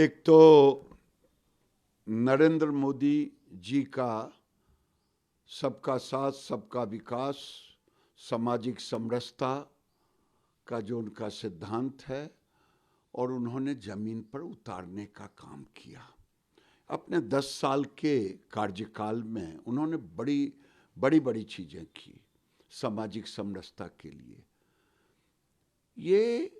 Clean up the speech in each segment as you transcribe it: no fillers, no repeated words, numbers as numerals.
एक तो नरेंद्र मोदी जी का सबका साथ सबका विकास, सामाजिक समरसता का जो उनका सिद्धांत है और उन्होंने जमीन पर उतारने का काम किया। अपने 10 साल के कार्यकाल में उन्होंने बड़ी बड़ी चीजें की सामाजिक समरसता के लिए। ये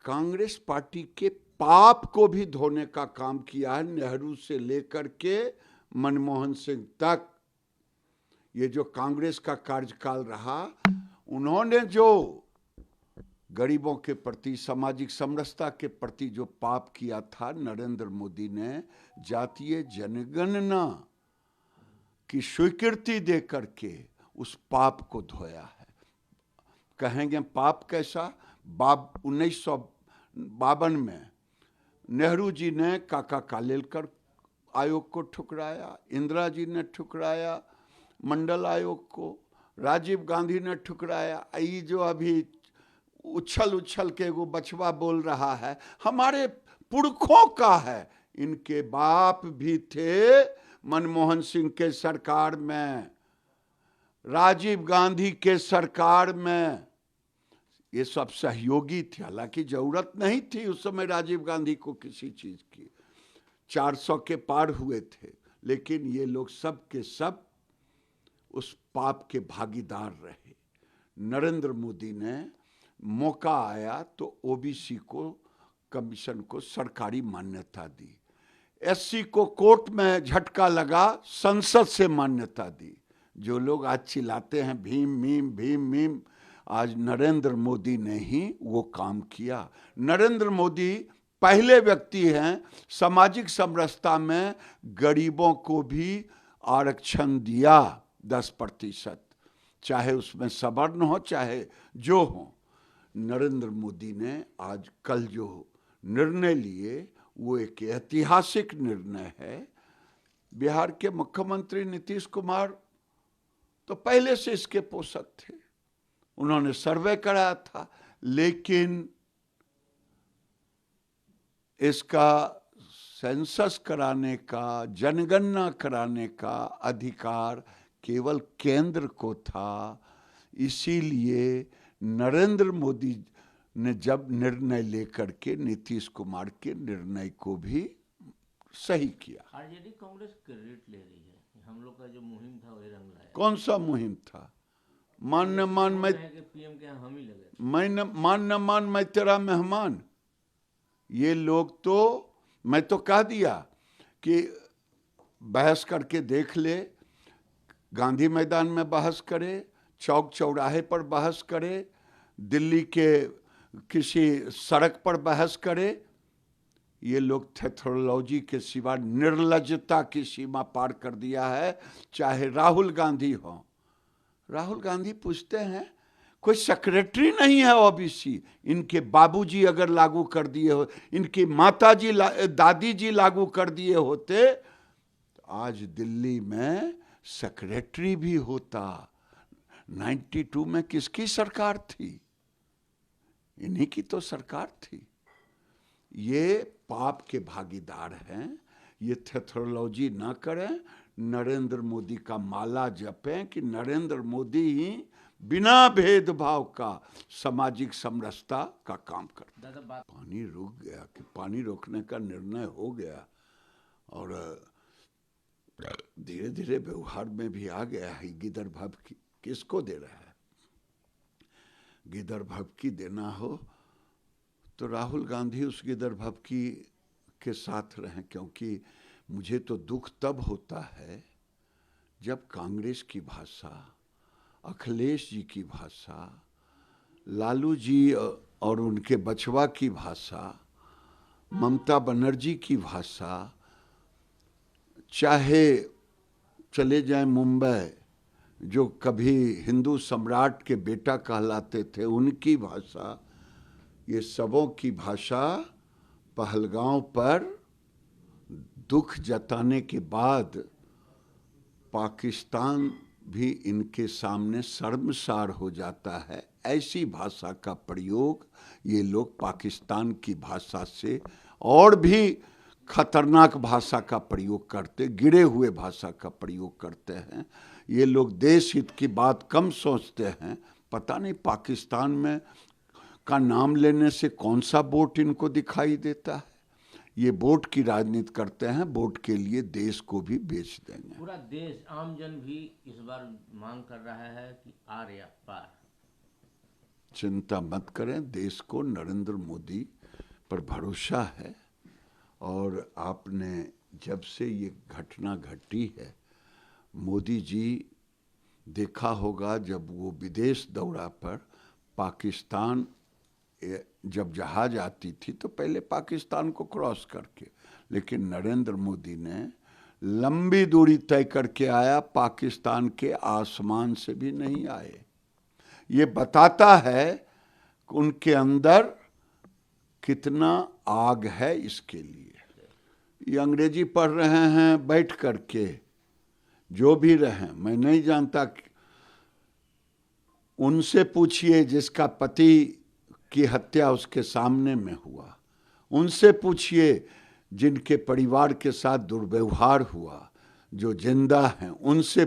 कांग्रेस पार्टी के पाप को भी धोने का काम किया है। नेहरू से लेकर के मनमोहन सिंह तक ये जो कांग्रेस का कार्यकाल रहा, उन्होंने जो गरीबों के प्रति, सामाजिक समरसता के प्रति जो पाप किया था, नरेंद्र मोदी ने जातीय जनगणना की स्वीकृति दे करके उस पाप को धोया है। कहेंगे पाप कैसा? 1952 में नेहरू जी ने काका कालेलकर आयोग को ठुकराया, इंदिरा जी ने ठुकराया मंडल आयोग को, राजीव गांधी ने ठुकराया। ये जो अभी उछल के वो बचवा बोल रहा है, हमारे पुरखों का है। इनके बाप भी थे मनमोहन सिंह के सरकार में, राजीव गांधी के सरकार में। ये सब सहयोगी थे, हालांकि जरूरत नहीं थी उस समय राजीव गांधी को किसी चीज की। 400 के पार हुए थे, लेकिन ये लोग सब के सब उस पाप के भागीदार रहे। नरेंद्र मोदी ने मौका आया तो ओबीसी को, कमीशन को सरकारी मान्यता दी, एससी को कोर्ट में झटका लगा, संसद से मान्यता दी। जो लोग आज चिल्लाते हैं भीम मीम, आज नरेंद्र मोदी ने ही वो काम किया। नरेंद्र मोदी पहले व्यक्ति हैं सामाजिक समरसता में गरीबों को भी आरक्षण दिया 10%, चाहे उसमें सवर्ण हो चाहे जो हो। नरेंद्र मोदी ने आज कल जो निर्णय लिए वो एक ऐतिहासिक निर्णय है। बिहार के मुख्यमंत्री नीतीश कुमार तो पहले से इसके पोषक थे, उन्होंने सर्वे कराया था, लेकिन इसका सेंसस कराने का, जनगणना कराने का अधिकार केवल केंद्र को था। इसीलिए नरेंद्र मोदी ने जब निर्णय लेकर के नीतीश कुमार के निर्णय को भी सही किया। आरजेडी कांग्रेस क्रेडिट ले रही है, हम लोग का जो मुहिम था वही रंग लाया। कौन सा मुहिम था? मान न मान मैं पीएम के हम ही लगे, मान न मान मैं तेरा मेहमान। ये लोग तो, मैं तो कह दिया कि बहस करके देख ले, गांधी मैदान में बहस करे, चौक चौराहे पर बहस करे, दिल्ली के किसी सड़क पर बहस करे। ये लोग थेथोलॉजी के सिवा निर्लज्जता की सीमा पार कर दिया है। चाहे राहुल गांधी हो, राहुल गांधी पूछते हैं कोई सेक्रेटरी नहीं है ओबीसी, इनके बाबूजी अगर लागू कर दिए हो, इनकी माताजी दादी जी लागू कर दिए होते तो आज दिल्ली में सेक्रेटरी भी होता। 92 में किसकी सरकार थी? इन्हीं की तो सरकार थी। ये पाप के भागीदार हैं। ये थेथोलॉजी ना करें, नरेंद्र मोदी का माला जपें कि नरेंद्र मोदी ही बिना भेदभाव का सामाजिक समरसता का काम करता। पानी रुक गया कि पानी रोकने का निर्णय हो गया और धीरे धीरे व्यवहार में भी आ गया है। गिदर भभकी किसको दे रहा है? गिदर भभकी देना हो तो राहुल गांधी उस गिदर भभकी के साथ रहें, क्योंकि मुझे तो दुख तब होता है जब कांग्रेस की भाषा, अखिलेश जी की भाषा, लालू जी और उनके बचवा की भाषा, ममता बनर्जी की भाषा, चाहे चले जाएं मुंबई जो कभी हिंदू सम्राट के बेटा कहलाते थे, उनकी भाषा, ये सबों की भाषा पहलगांव पर दुख जताने के बाद पाकिस्तान भी इनके सामने शर्मसार हो जाता है। ऐसी भाषा का प्रयोग ये लोग पाकिस्तान की भाषा से और भी खतरनाक भाषा का प्रयोग करते, गिरे हुए भाषा का प्रयोग करते हैं। ये लोग देश हित की बात कम सोचते हैं। पता नहीं पाकिस्तान में का नाम लेने से कौन सा वोट इनको दिखाई देता है। ये वोट की राजनीति करते हैं, वोट के लिए देश को भी बेच देंगे। पूरा देश, आम जन भी इस बार मांग कर रहा है कि आर या पार। चिंता मत करें, देश को नरेंद्र मोदी पर भरोसा है। और आपने जब से ये घटना घटी है, मोदी जी देखा होगा जब वो विदेश दौरा पर पाकिस्तान जब जहाज आती थी तो पहले पाकिस्तान को क्रॉस करके, लेकिन नरेंद्र मोदी ने लंबी दूरी तय करके आया, पाकिस्तान के आसमान से भी नहीं आए। ये बताता है कि उनके अंदर कितना आग है। इसके लिए ये अंग्रेजी पढ़ रहे हैं बैठ करके, जो भी रहें, मैं नहीं जानता। उनसे पूछिए जिसका पति की हत्या उसके सामने में हुआ, उनसे पूछिए जिनके परिवार के साथ दुर्व्यवहार हुआ, जो जिंदा हैं, उनसे